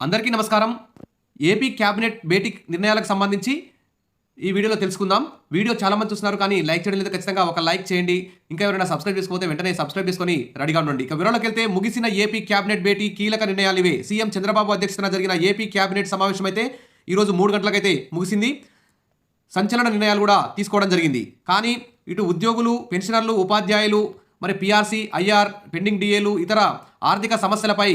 అందరికీ నమస్కారం. AP cabinet భేటీ నిర్ణయాలకు సంబంధించి ఈ వీడియోలో తెలుసుకుందాం. వీడియో చాలా మంది చూస్తున్నారు కానీ లైక్ చేయడం లేదు. ఖచ్చితంగా ఒక లైక్ చేయండి. ఇంకా ఎవరైనా సబ్స్క్రైబ్ చేసుకోకపోతే వెంటనే సబ్స్క్రైబ్ చేసుకొని రెడీగా ఉండండి. ఇక వివరాల్లోకి వెళ్తే ముగిసిన ఏపీ క్యాబినెట్ భేటీ కీలక నిర్ణయాలు ఇవే. సీఎం చంద్రబాబు అధ్యక్షతన జరిగిన ఏపీ క్యాబినెట్ సమావేశం అయితే ఈరోజు 3 గంటలకైతే ముగిసింది. సంచలన నిర్ణయాలు కూడా తీసుకోవడం జరిగింది. కానీ ఇటు ఉద్యోగులు, పెన్షనర్లు, ఉపాధ్యాయులు, మరి పీఆర్సీ, ఐఆర్, పెండింగ్ డిఏలు, ఇతర ఆర్థిక సమస్యలపై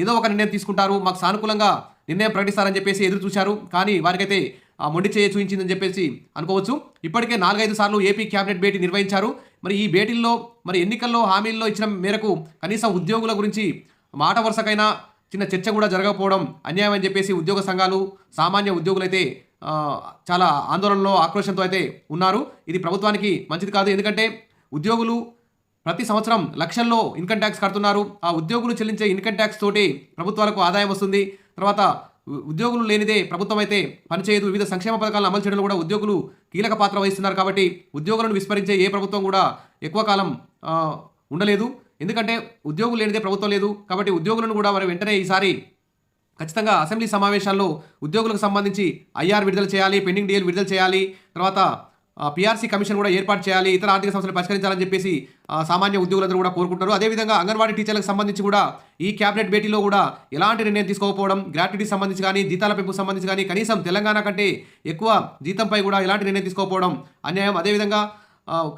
ఏదో ఒక నిర్ణయం తీసుకుంటారు, మాకు సానుకూలంగా నిర్ణయం ప్రకటిస్తారని చెప్పేసి ఎదురు చూశారు. కానీ వారికైతే మొండి చేయ చూపించిందని చెప్పేసి అనుకోవచ్చు. ఇప్పటికే 4-5 సార్లు ఏపీ క్యాబినెట్ భేటీ నిర్వహించారు. మరి ఈ భేటీల్లో మరి ఎన్నికల్లో హామీల్లో ఇచ్చిన మేరకు కనీసం ఉద్యోగుల గురించి మాట వరుసకైనా చిన్న చర్చ కూడా జరగకపోవడం అన్యాయం అని చెప్పేసి ఉద్యోగ సంఘాలు, సామాన్య ఉద్యోగులైతే చాలా ఆందోళనలో, ఆక్రోషంతో అయితే ఉన్నారు. ఇది ప్రభుత్వానికి మంచిది కాదు. ఎందుకంటే ఉద్యోగులు ప్రతి సంవత్సరం లక్షల్లో ఇన్కమ్ ట్యాక్స్ కడుతున్నారు. ఆ ఉద్యోగులు చెల్లించే ఇన్కమ్ ట్యాక్స్ తోటి ప్రభుత్వాలకు ఆదాయం వస్తుంది. తర్వాత ఉద్యోగులు లేనిదే ప్రభుత్వం అయితే పనిచేయదు. వివిధ సంక్షేమ పథకాలను అమలు చేయడంలో కూడా ఉద్యోగులు కీలక పాత్ర వహిస్తున్నారు. కాబట్టి ఉద్యోగులను విస్మరించే ఏ ప్రభుత్వం కూడా ఎక్కువ కాలం ఉండలేదు. ఎందుకంటే ఉద్యోగులు లేనిదే ప్రభుత్వం లేదు. కాబట్టి ఉద్యోగులను కూడా మరి వెంటనే ఈసారి ఖచ్చితంగా అసెంబ్లీ సమావేశాల్లో ఉద్యోగులకు సంబంధించి ఐఆర్ విడుదల చేయాలి, పెండింగ్ డిఏలు విడుదల చేయాలి, తర్వాత పీఆర్సీ కమిషన్ కూడా ఏర్పాటు చేయాలి, ఇతర ఆర్థిక సమస్యలు పరిష్కరించాలని చెప్పేసి సామాన్య ఉద్యోగులందరూ కూడా కోరుకుంటారు. అదేవిధంగా అంగన్వాడీ టీచర్లకు సంబంధించి కూడా ఈ క్యాబినెట్ భేటీలో కూడా ఎలాంటి నిర్ణయం తీసుకోకపోవడం, గ్రాట్యుటీ సంబంధించి కానీ, జీతాల పెంపుకు సంబంధించి కానీ, కనీసం తెలంగాణ కంటే ఎక్కువ జీతంపై కూడా ఎలాంటి నిర్ణయం తీసుకోకపోవడం అన్యాయం. అదేవిధంగా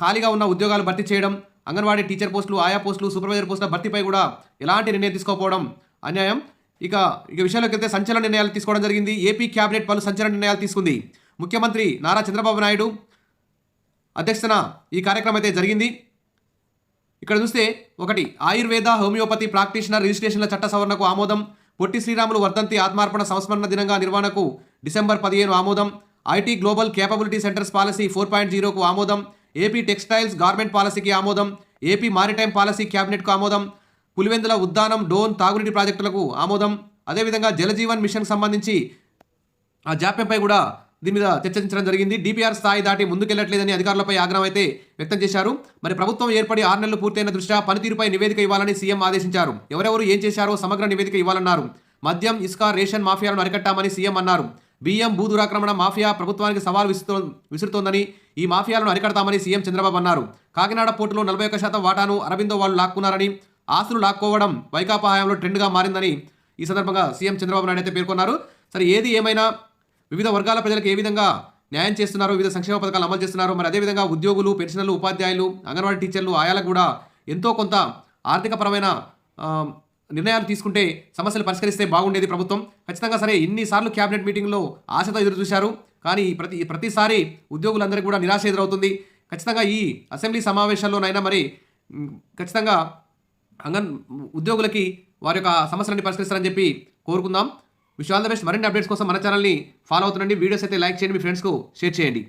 ఖాళీగా ఉన్న ఉద్యోగాలు భర్తీ చేయడం, అంగన్వాడీ టీచర్ పోస్టులు, ఆయా పోస్టులు, సూపర్వైజర్ పోస్టుల భర్తీపై కూడా ఎలాంటి నిర్ణయం తీసుకోకపోవడం అన్యాయం. ఇక విషయాల్లోకి వెళ్తే సంచలన నిర్ణయాలు తీసుకోవడం జరిగింది. ఏపీ క్యాబినెట్ పలు సంచలన నిర్ణయాలు తీసుకుంది. ముఖ్యమంత్రి నారా చంద్రబాబు నాయుడు అధ్యక్షతన ఈ కార్యక్రమం అయితే జరిగింది. ఇక్కడ చూస్తే ఒకటి, ఆయుర్వేద, హోమియోపతి ప్రాక్టీషనర్ రిజిస్ట్రేషన్ల చట్ట సవరణకు ఆమోదం. పొట్టి శ్రీరాములు వర్ధంతి ఆత్మార్పణ సంస్మరణ దినంగా నిర్వహణకు డిసెంబర్ 15 ఆమోదం. IT global capability centres policy 4.0కు ఆమోదం. ఏపీ టెక్స్టైల్స్ గార్మెంట్ పాలసీకి ఆమోదం. ఏపీ మారిటైమ్ పాలసీ క్యాబినెట్కు ఆమోదం. పులివెందుల ఉద్దానం, డోన్ తాగునీటి ప్రాజెక్టులకు ఆమోదం. అదేవిధంగా జలజీవన్ మిషన్ సంబంధించి ఆ జాప్యంపై కూడా దీని మీద చర్చించడం జరిగింది. డిపిఆర్ స్థాయి దాటి ముందుకెళ్లట్లేదని అధికారులపై ఆగ్రహం అయితే వ్యక్తం చేశారు. మరి ప్రభుత్వం ఏర్పడి 6 నెలలు పూర్తయిన దృష్ట్యా పనితీరుపై నివేదిక ఇవ్వాలని సీఎం ఆదేశించారు. ఎవరెవరు ఏం చేశారో సమగ్ర నివేదిక ఇవ్వాలన్నారు. మద్యం, ఇసుక, రేషన్ మాఫియాలను అరికట్టామని సీఎం అన్నారు. బియ్యం భూ దురాక్రమణ మాఫియా ప్రభుత్వానికి సవాల్ విసురుతోందని, ఈ మాఫియాలను అరికడతామని సీఎం చంద్రబాబు అన్నారు. కాకినాడ పోర్టులో 41% వాటాను అరబిందో వాళ్ళు లాక్కున్నారని, ఆస్తులు లాక్కోవడం వైకాపా హయాంలో ట్రెండ్గా మారిందని ఈ సందర్భంగా సీఎం చంద్రబాబు నాయుడు అయితే పేర్కొన్నారు. సరే, ఏది ఏమైనా వివిధ వర్గాల ప్రజలకు ఏ విధంగా న్యాయం చేస్తున్నారో, వివిధ సంక్షేమ పథకాలు అమలు చేస్తున్నారో, మరి అదేవిధంగా ఉద్యోగులు, పెన్షనర్లు, ఉపాధ్యాయులు, అంగన్వాడీ టీచర్లు, ఆయాలకు కూడా ఎంతో కొంత ఆర్థికపరమైన నిర్ణయాలు తీసుకుంటే సమస్యలు పరిష్కరిస్తే బాగుండేది ప్రభుత్వం. ఖచ్చితంగా సరే, ఇన్నిసార్లు క్యాబినెట్ మీటింగ్లో ఆశతో ఎదురు చూశారు. కానీ ప్రతిసారి ఉద్యోగులందరికీ కూడా నిరాశ ఎదురవుతుంది. ఖచ్చితంగా ఈ అసెంబ్లీ సమావేశాల్లోనైనా మరి ఖచ్చితంగా ఉద్యోగులకి వారి యొక్క సమస్యలన్నీ పరిష్కరిస్తారని చెప్పి కోరుకుందాం. Wish all the best. మరిన్ని అప్డేట్స్ కోసం మన ఛానల్ని ఫాలో అవుతుండండి. వీడియోస్ అయితే లైక్ చేయండి, మీ ఫ్రెండ్స్కు షేర్ చేయండి.